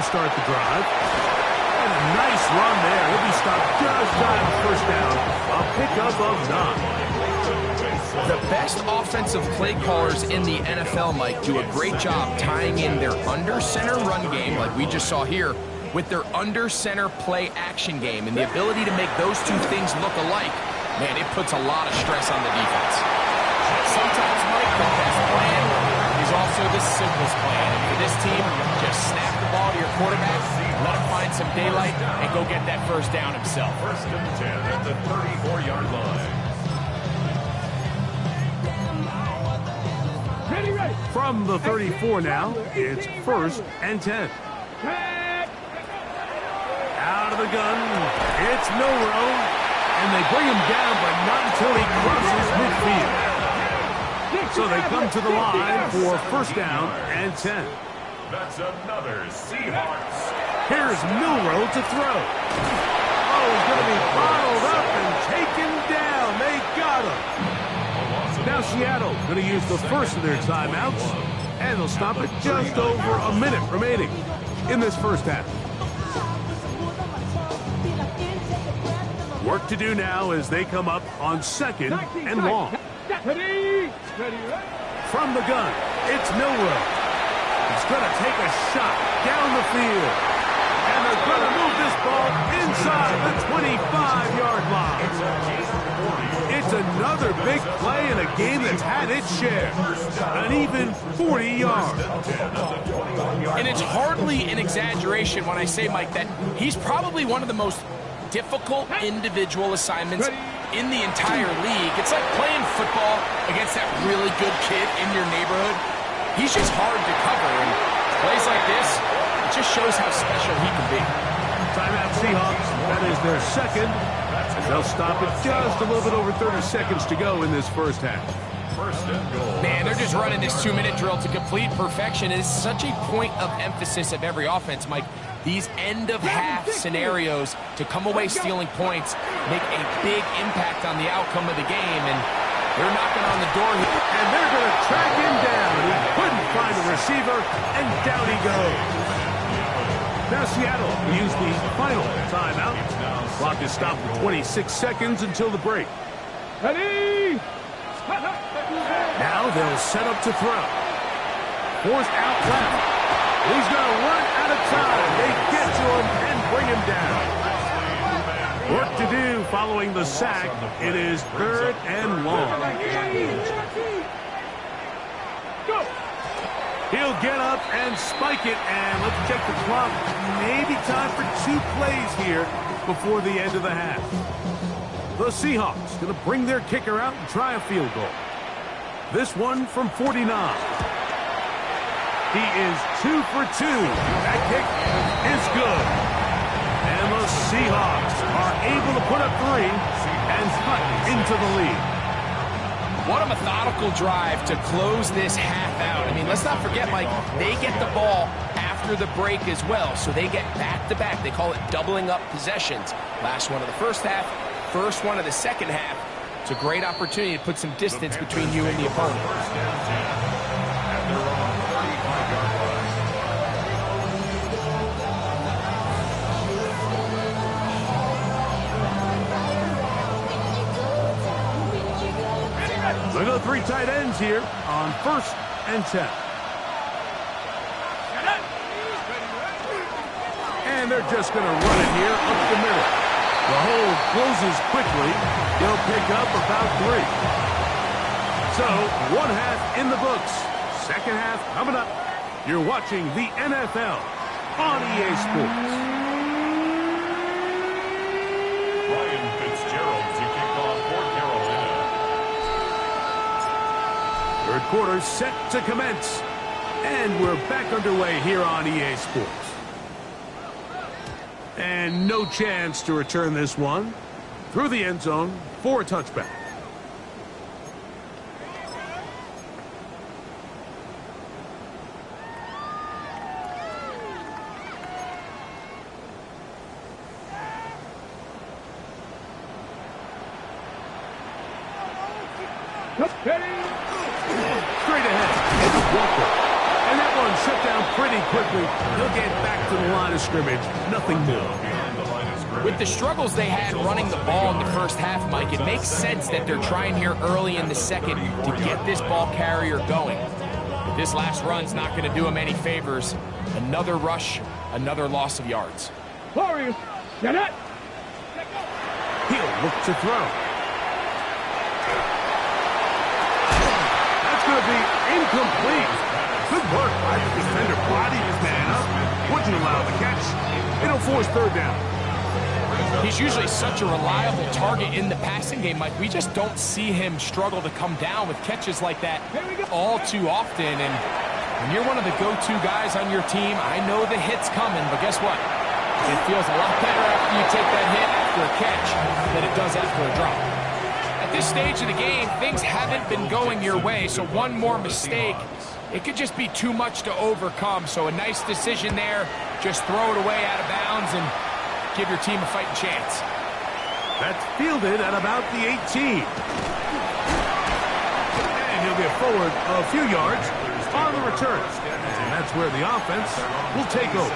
start the drive. And a nice run there. He'll be stopped just shy of first down. A pickup of 9. The best offensive play callers in the NFL, Mike, do a great job tying in their under-center run game, like we just saw here, with their under-center play action game. And the ability to make those two things look alike, man, it puts a lot of stress on the defense. Sometimes, Mike, the best plan is also the simplest plan. And for this team, just snap the ball to your quarterback, let him find some daylight, and go get that first down himself. First and 10 at the 34-yard line. From the 34 now, it's first and 10. Out of the gun, it's Milrow, and they bring him down, but not until he crosses midfield. So they come to the line for first down and 10. That's another Seahawks. Here's Milrow to throw. Oh, he's going to be bottled up and taken down. They got him. Now Seattle going to use the first of their timeouts, and they'll stop it just over a minute remaining in this first half. Work to do now as they come up on second and long. From the gun, it's Milrow. He's going to take a shot down the field. And they're going to move this ball inside the 25-yard line. It's another big play in a game that's had its share. An even 40 yards. And it's hardly an exaggeration when I say, Mike, that he's probably one of the most difficult individual assignments in the entire league. It's like playing football against that really good kid in your neighborhood. He's just hard to cover, and plays like this, it just shows how special he can be. Timeout Seahawks. That is their second. They'll stop it just a little bit over 30 seconds to go in this first half. First and goal. Man, they're just running this 2-minute drill to complete perfection. It is such a point of emphasis of every offense, Mike. These end-of-half scenarios to come away stealing points make a big impact on the outcome of the game, and they're knocking on the door here. And they're going to track him down. He couldn't find a receiver, and down he goes. Now Seattle will use the final timeout. Clock is stopped for 26 seconds until the break. Now they'll set up to throw. Forced out left. He's going to run out of time. They get to him and bring him down. Work to do following the sack. It is third and long. He'll get up and spike it, and let's check the clock. Maybe time for 2 plays here before the end of the half. The Seahawks going to bring their kicker out and try a field goal. This one from 49. He is 2 for 2. That kick is good. And the Seahawks are able to put up 3 and cut into the lead. What a methodical drive to close this half out. I mean, let's not forget, Mike, they get the ball after the break as well, so they get back-to-back. They call it doubling up possessions. Last one of the first half, first one of the second half. It's a great opportunity to put some distance between you and the opponent. Look at the 3 tight ends here on first and 10. And they're just going to run it here up the middle. The hole closes quickly. They'll pick up about 3. So, 1 half in the books. Second half coming up. You're watching the NFL on EA Sports. Ryan Fitzgerald to kick off for Carolina. Third quarter set to commence. And we're back underway here on EA Sports. And no chance to return this one through the end zone for a touchback. Straight ahead, it's Walker. And that one shut down pretty quickly. He'll get back to the line of scrimmage. Nothing new. With the struggles they had running the ball in the first half, Mike, it makes sense that they're trying here early in the second to get this ball carrier going. But this last run's not going to do him any favors. Another rush, another loss of yards. He'll look to throw. That's going to be incomplete. Good work by the defender. Bodied his man up. Wouldn't allow the catch. It'll force third down. He's usually such a reliable target in the passing game, Mike. We just don't see him struggle to come down with catches like that all too often. And when you're one of the go-to guys on your team, I know the hit's coming, but guess what? It feels a lot better after you take that hit after a catch than it does after a drop. At this stage of the game, things haven't been going your way, so one more mistake, it could just be too much to overcome. So a nice decision there. Just throw it away out of bounds and give your team a fighting chance. That's fielded at about the 18. And he'll get forward a few yards on the return. And that's where the offense will take over.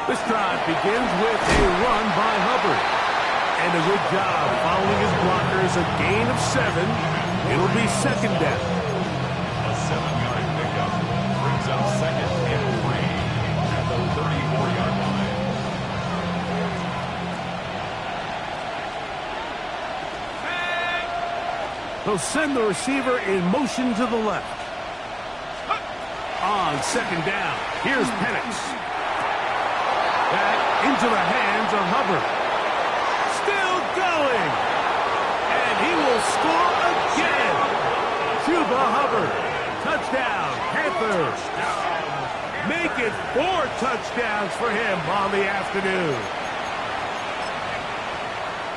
This drive begins with a run by Hubbard. And a good job following his blockers. A gain of 7. It'll be second down. A 7-yard pickup brings up second and 3 at the 34-yard line. They'll send the receiver in motion to the left. On second down, here's Penix. Back into the hands of Hubbard. Still going. And he will score again. Chuba Hubbard. Touchdown, Panthers. Make it 4 touchdowns for him on the afternoon.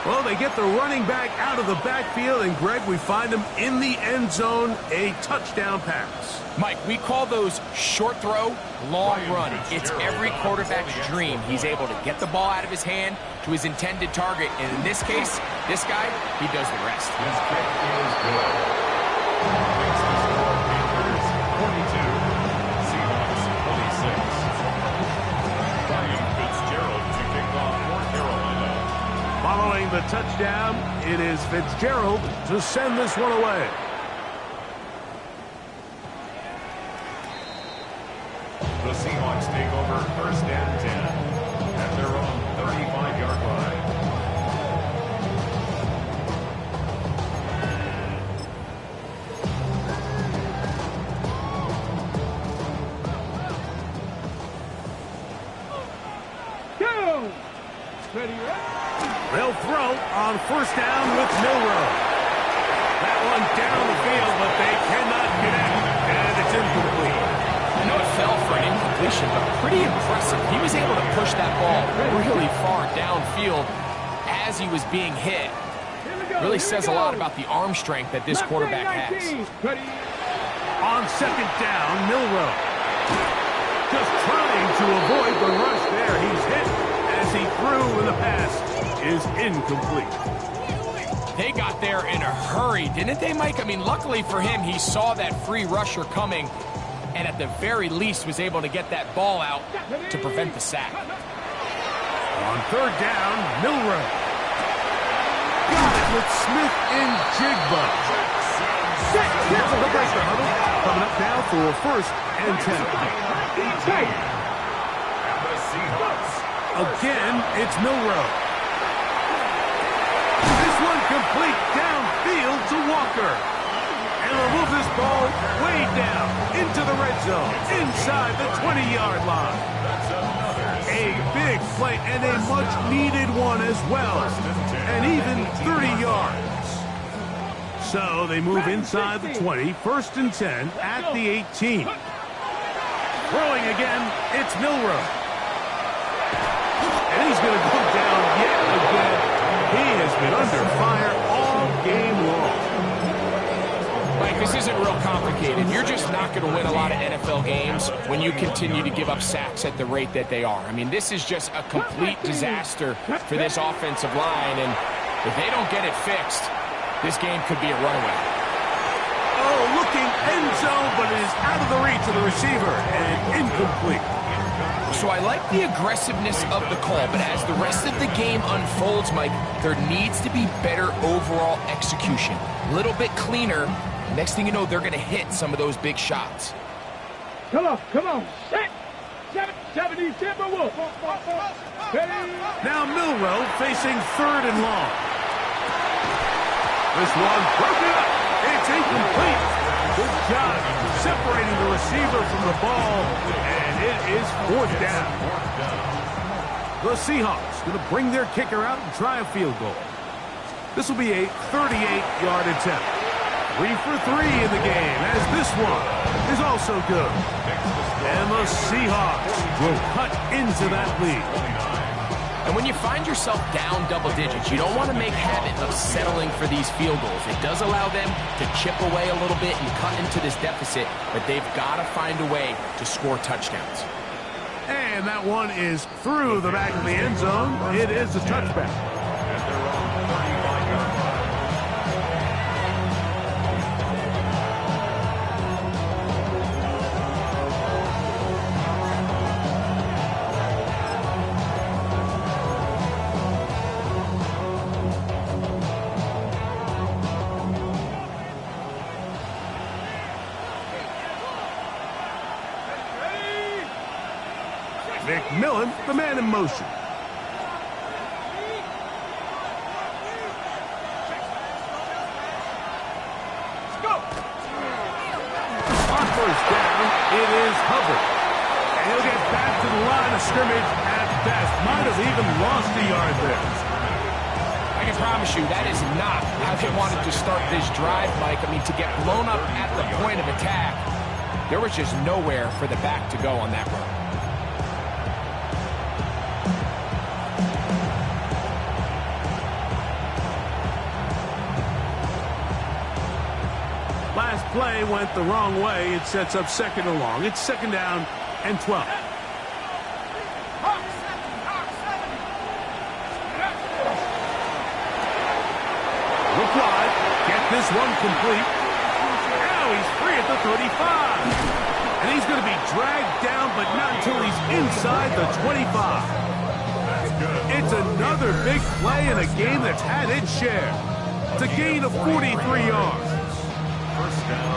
Well, they get the running back out of the backfield, and Greg, we find him in the end zone, a touchdown pass. Mike, we call those short throw, long run. It's every quarterback's dream. He's able to get the ball out of his hand to his intended target, and in this case, this guy, he does the rest. His kick is good. Makes the score Panthers 42, Seahawks 26. Ryan Fitzgerald to kick off for Carolina. Following the touchdown, it is Fitzgerald to send this one away. The Seahawks take over first and 10 at their own 35-yard line. They'll throw on first down with Milroe. That one down the field, but they cannot connect, and it's incomplete. I know it fell for an incompletion, but pretty impressive. He was able to push that ball really far downfield as he was being hit. Really says a lot about the arm strength that this quarterback has. On second down, Milroe. Just trying to avoid the rush there. He's hit as he threw, and the pass is incomplete. They got there in a hurry, didn't they, Mike? I mean, luckily for him, he saw that free rusher coming, and at the very least was able to get that ball out to prevent the sack. On third down, Milroe. Got it with Smith in Jigba. Cancel the break, the huddle. Coming up now for first and 10. And the Seahawks. Again, it's Milroe. This one complete downfield to Walker. And they'll move this ball way down into the red zone, inside the 20-yard line. A big play and a much-needed one as well, and even 30 yards. So they move inside the 20, first and 10 at the 18. Throwing again, it's Milroe. And he's going to go down yet again. He has been under fire all game long. Mike, this isn't real complicated. You're just not going to win a lot of NFL games when you continue to give up sacks at the rate that they are. I mean, this is just a complete disaster for this offensive line, and if they don't get it fixed, this game could be a runaway. Oh, looking end zone, but it is out of the reach of the receiver and incomplete. So I like the aggressiveness of the call, but as the rest of the game unfolds, Mike, there needs to be better overall execution. A little bit cleaner. Next thing you know, they're going to hit some of those big shots. Come on. Set. 70 Timberwolf. Now Milrow facing 3rd and long. This one broken up. It's incomplete. Good job separating the receiver from the ball, and it is 4th down. The Seahawks going to bring their kicker out and try a field goal. This will be a 38-yard attempt. 3 for 3 in the game, as this one is also good. And the Seahawks will cut into that lead. And when you find yourself down double digits, you don't want to make habit of settling for these field goals. It does allow them to chip away a little bit and cut into this deficit, but they've got to find a way to score touchdowns. And that one is through the back of the end zone. It is a touchback. And they're on 35-yard line. McMillan, the man in motion. On 1st down, it is Hubbard. And he'll get back to the line of scrimmage at best. Might have even lost a yard there. I can promise you that is not how they wanted to start this drive, Mike. I mean, to get blown up at the point of attack, there was just nowhere for the back to go on that run. Last play went the wrong way. It sets up 2nd and long. It's 2nd down and 12. Look wide. Get this one complete. Now he's free at the 35. And he's going to be dragged down, but not until he's inside the 25. It's another big play in a game that's had its share. It's a gain of 43 yards.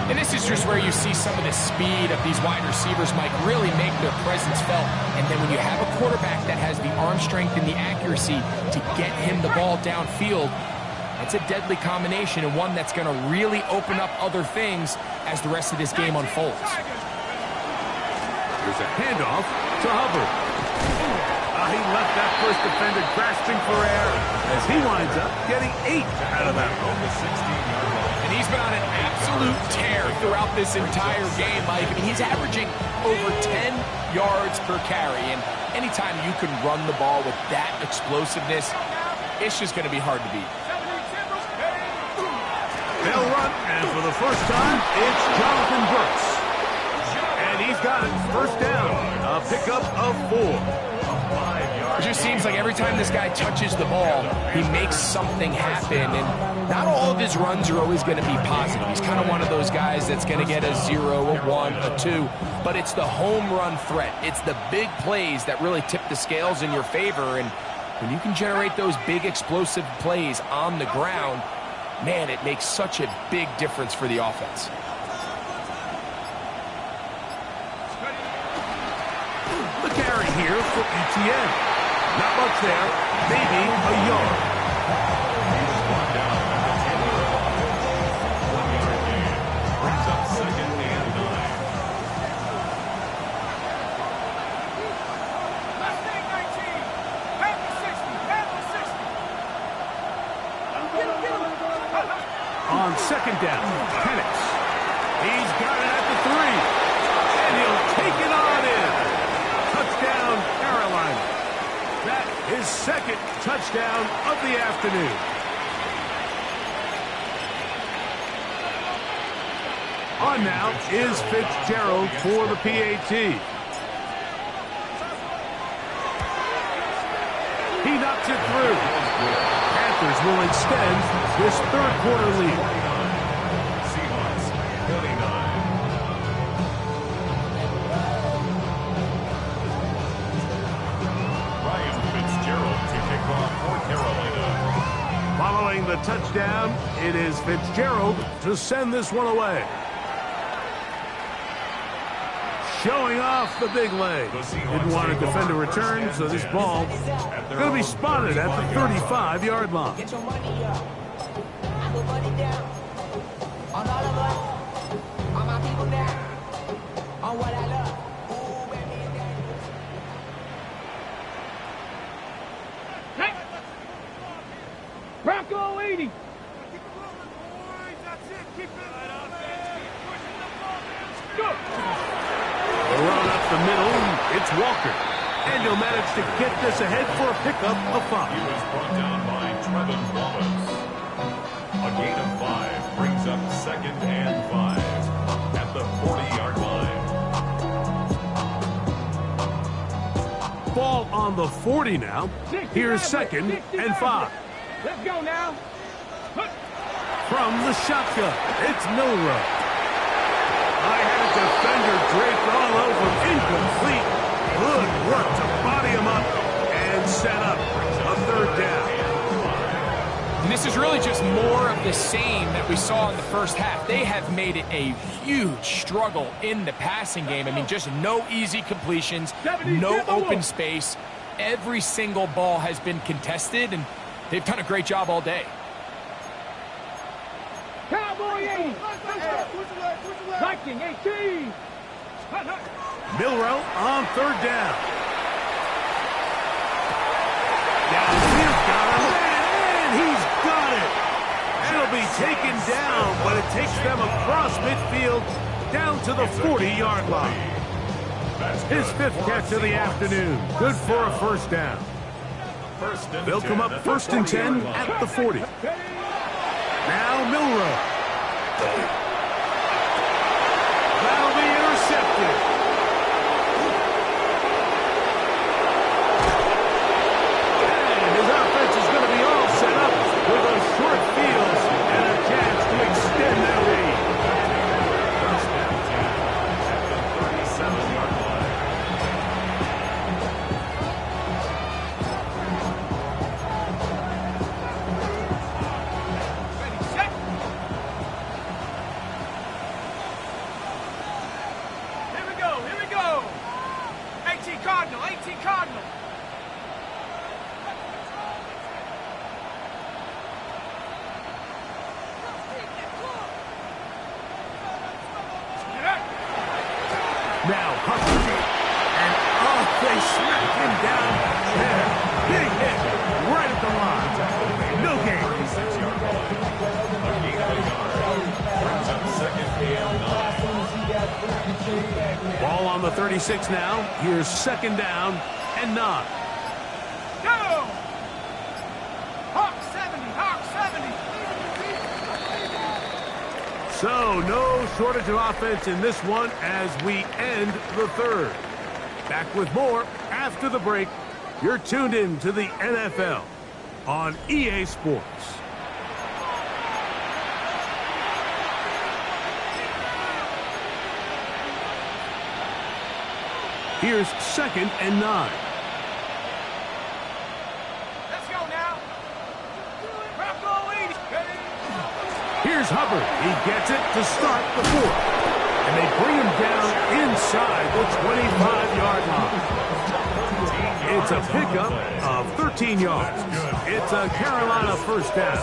And this is just where you see some of the speed of these wide receivers, Mike, really make their presence felt. And then when you have a quarterback that has the arm strength and the accuracy to get him the ball downfield, it's a deadly combination and one that's going to really open up other things as the rest of this game unfolds. There's a handoff to Hubbard. He left that first defender grasping for air as he winds up getting 8 out of that one. And he's been on an absolute tear throughout this entire game, Mike. I mean, he's averaging over 10 yards per carry. And anytime you can run the ball with that explosiveness, it's just going to be hard to beat. They'll run, and for the first time, it's Jonathan Brooks. And he's got it. 1st down, a pickup of 4. It just seems like every time this guy touches the ball, he makes something happen. And not all of his runs are always going to be positive. He's kind of one of those guys that's going to get a 0, a 1, a 2. But it's the home run threat. It's the big plays that really tip the scales in your favor. And when you can generate those big explosive plays on the ground, man, it makes such a big difference for the offense. The carry here for ETN. Not much there, maybe a yard. He's brought down at the 10-yard 1-yard gain. Brings up 2nd and 9. On 2nd down, Penix. He's got it at the 3. And he'll take it on in. Touchdown, Carolina. That is 2nd touchdown of the afternoon. On now is Fitzgerald for the PAT. He knocks it through. Panthers will extend this third-quarter lead. Seahawks 29. Ryan Fitzgerald to kick off for Carolina. Following the touchdown, it is Fitzgerald to send this one away. Showing off the big leg. Didn't want to defend a return, so this ball going to be spotted at the 35-yard line. Get your money up. I put money down. On all of us. On my people now. On what I love. Ooh, baby, Hey! Bronco 80. Good. Run up the middle, it's Walker. And he'll manage to get this ahead for a pickup of 5. He was brought down by Trevin Wallace. A gain of 5 brings up 2nd and 5 at the 40-yard line. Ball on the 40 now. Here's 2nd and 5. Let's go now. From the shotgun, it's Milrow. I had a defender draped all over, incomplete. Good work to body him up and set up a 3rd down. And this is really just more of the same that we saw in the first half. They have made it a huge struggle in the passing game. I mean, just no easy completions, no open space. Every single ball has been contested, and they've done a great job all day. Cowboy 80. Viking 18. Milrow on 3rd down. Downfield, got him, and he's got it. It'll be taken down, but it takes them across midfield down to the 40-yard line. His 5th catch of the afternoon. Good for a 1st down. They'll come up 1st and 10 at the 40. Now Milrow. That'll be intercepted. And his offense is going to be all set up with a short field and a chance to extend their lead. First and 10 at the 37-yard line. Here we go. 18 Cardinal, 18 Cardinal. Now Humphrey. And they smacked him down there. Big hit right at the line. No gain. 36-yard line. A gain of a yard. Brings up 2nd and 9. Ball on the 36 now. Here's 2nd down and 9. Go! Hawk 70, Hawk 70. So no shortage of offense in this one as we end the 3rd. Back with more after the break. You're tuned in to the NFL on EA Sports. Here's 2nd and 9. Let's go now. Bronco 80. Here's Hubbard. He gets it to start the 4th. And they bring him down inside the 25-yard line. It's a pickup of 13 yards. It's a Carolina 1st down.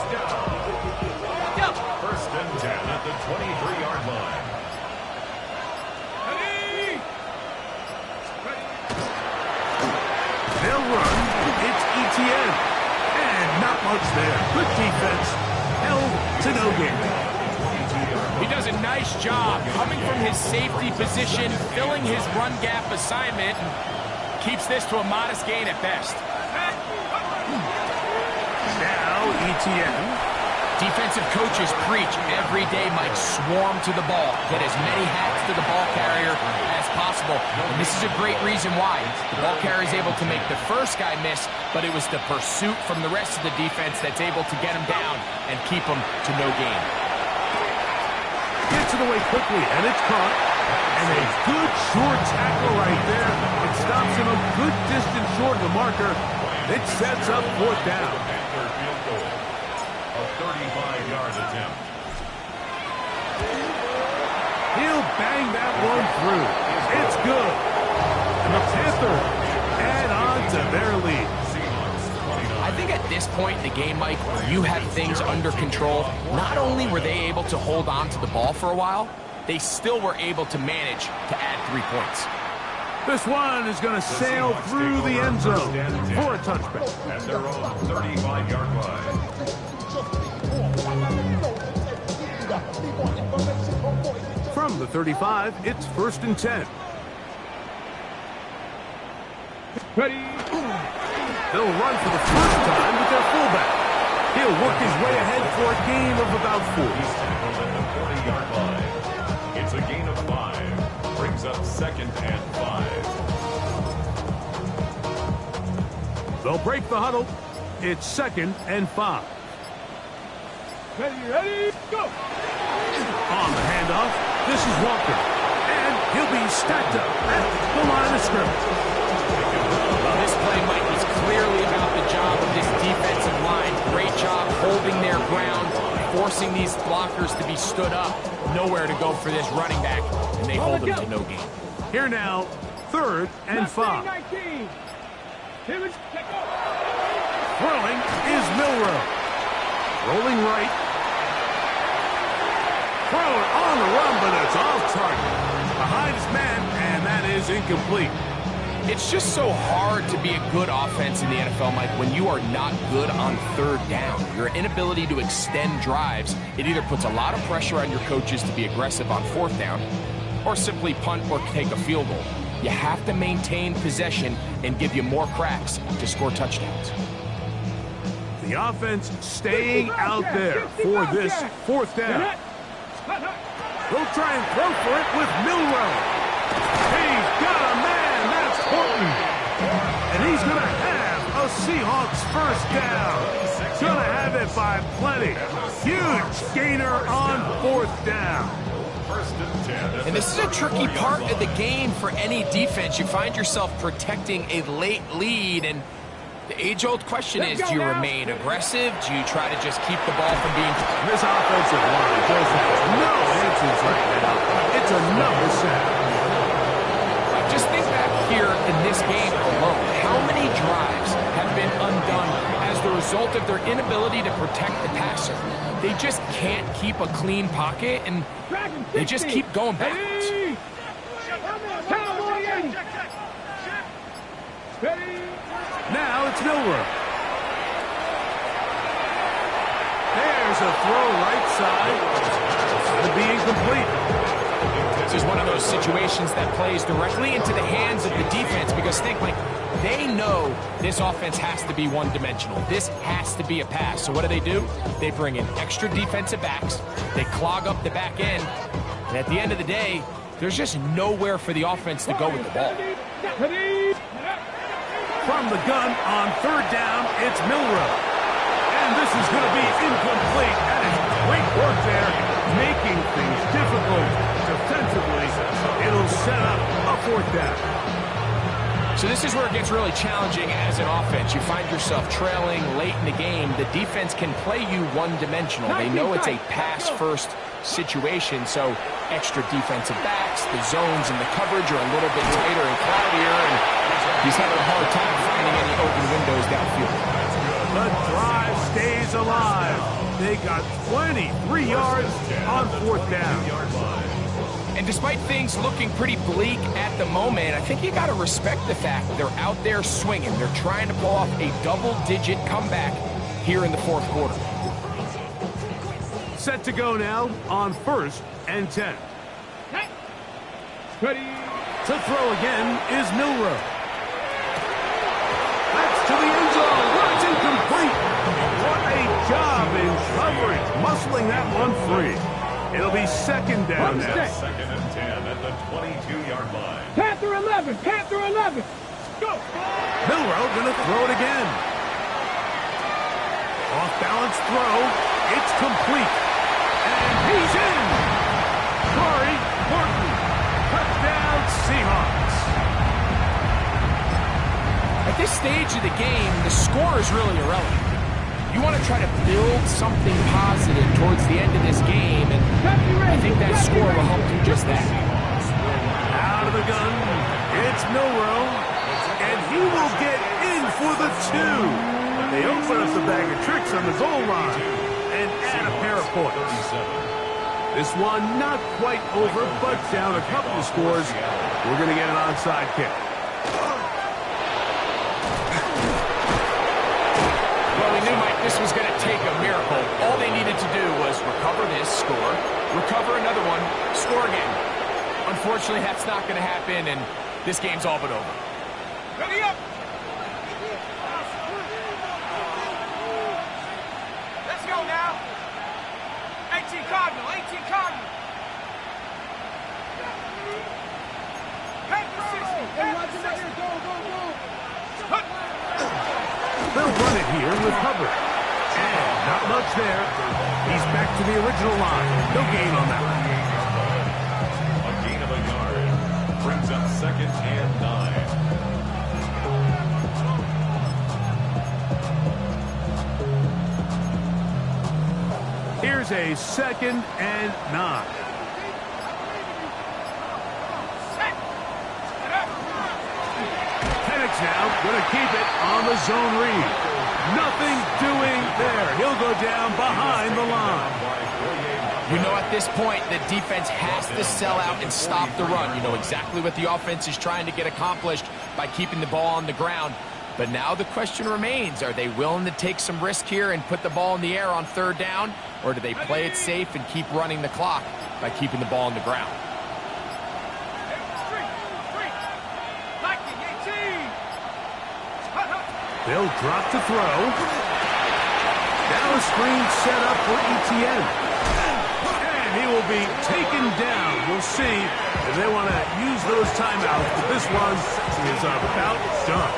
First and 10 at the 23-yard line. They'll run. It's ETN. And not much there. Good defense. Held to no gain. He does a nice job coming from his safety position, filling his run gap assignment, and keeps this to a modest gain at best. Now ETN Defensive coaches preach every day, Mike, swarm to the ball. Get as many hats to the ball carrier as possible. And this is a great reason why. The ball carrier is able to make the first guy miss, but it was the pursuit from the rest of the defense that's able to get him down and keep him to no gain. Gets it away quickly, and it's caught. And a good short tackle right there. It stops him a good distance short of the marker. It sets up fourth down. Panther field goal. A 35-yard attempt. He'll bang that one through. It's good. And the Panthers add on to their lead. I think at this point in the game, Mike, when you have things under control, not only were they able to hold on to the ball for a while, they still were able to manage to add 3 points. This one is going to sail through the end zone for a touchback. At their own 35-yard line. From the 35, it's 1st and 10. Ready. They'll run for the first time with their fullback. He'll work his way ahead for a gain of about 4. He's tackled at the 40-yard line. It's a gain of 5. Brings up 2nd and 5. They'll break the huddle. It's 2nd and 5. Ready, go. On the handoff, this is Walker. And he'll be stacked up at the line of scrimmage. Well, this play, Mike, is clearly about the job of this defensive line. Great job holding their ground, forcing these blockers to be stood up. Nowhere to go for this running back, and they hold him to no gain. Here now, 3rd and 5. 19. Throwing is Milrow. Rolling right. Thrown on the run, but it's off target. Behind his man, and that is incomplete. It's just so hard to be a good offense in the NFL, Mike, when you are not good on 3rd down. Your inability to extend drives, it either puts a lot of pressure on your coaches to be aggressive on 4th down, or simply punt or take a field goal. You have to maintain possession and give you more cracks to score touchdowns. The offense staying out there for this 4th down. They'll try and throw for it with Milrow. He's got a man. That's Horton. And he's going to have a Seahawks 1st down. Going to have it by plenty. Huge gainer on 4th down. 1st and 10. And this is a tricky part of the game for any defense. You find yourself protecting a late lead, and the age-old question is, do you remain aggressive? Do you try to just keep the ball from being... This offensive line just has no answers right now. It's another sack. Just think back here in this game alone. How many drives have been undone as the result of their inability to protect the passer? They just can't keep a clean pocket, and they just keep going backwards. Now it's Milrow. There's a throw right side. It'll be incomplete. This is one of those situations that plays directly into the hands of the defense, because think, like, they know this offense has to be one-dimensional. This has to be a pass. So what do? They bring in extra defensive backs. They clog up the back end. And at the end of the day, there's just nowhere for the offense to go with the ball. From the gun on 3rd down, it's Milrow. And this is going to be incomplete. That is great work there, making things difficult defensively. It'll set up a 4th down. So this is where it gets really challenging as an offense. You find yourself trailing late in the game. The defense can play you one-dimensional. They know it's a pass-first situation, so extra defensive backs, the zones and the coverage are a little bit tighter and cloudier, and he's having a hard time finding any open windows downfield. The drive stays alive. They got 23 yards on 4th down. And despite things looking pretty bleak at the moment, I think you got to respect the fact they're out there swinging. They're trying to pull off a double-digit comeback here in the 4th quarter. Set to go now on 1st and 10. Ready. To throw again is Milrow. That's to the end zone. It's incomplete. What a job in coverage. muscling that one free. It'll be second down now. Second and 10 at the 22-yard line. Panther 11, Panther 11. Go. Milroe gonna throw it again. Off balance throw. It's complete. And he's in. Corey Horton. Touchdown Seahawks. At this stage of the game, the score is really irrelevant. You want to try to build something positive towards the end of this game, and I think that score will help do just that. Out of the gun, it's Milroe, and he will get in for the 2. They open up the bag of tricks on the goal line and add a pair of points. This one not quite over, but down a couple of scores. We're going to get an onside kick. This was going to take a miracle. All they needed to do was recover this, score, recover another one, score again. Unfortunately, that's not going to happen, and this game's all but over. Ready up. Let's go now. 18 Cardinal, 18 Cardinal. Panther 60, Panther 60. Go, go, go. They'll run it here with Hubbard. And not much there. He's back to the original line. No gain on that one. A gain of a yard brings up second and 9. Here's a second and 9. Penix now going to keep it on the zone read. Nothing doing there. He'll go down behind the line. You know, at this point, the defense has to sell out and stop the run. You know exactly what the offense is trying to get accomplished by keeping the ball on the ground. But now the question remains, are they willing to take some risk here and put the ball in the air on third down? Or do they play it safe and keep running the clock by keeping the ball on the ground? They'll drop to throw. Now a screen set up for Etienne. And he will be taken down. We'll see if they want to use those timeouts, but this one is about done.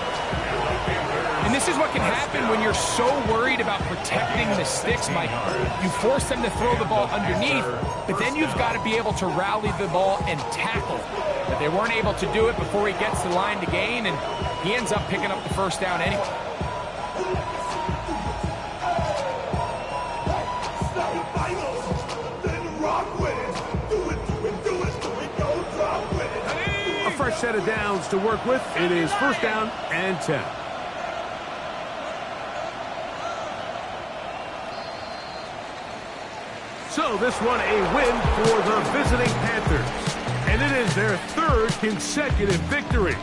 And this is what can happen when you're so worried about protecting the sticks, Mike. You force them to throw the ball underneath, but then you've got to be able to rally the ball and tackle. But they weren't able to do it before he gets the line to gain, and he ends up picking up the first down anyway. A fresh set of downs to work with. It is first down and 10. So this one a win for the visiting Panthers. And it is their third consecutive victory.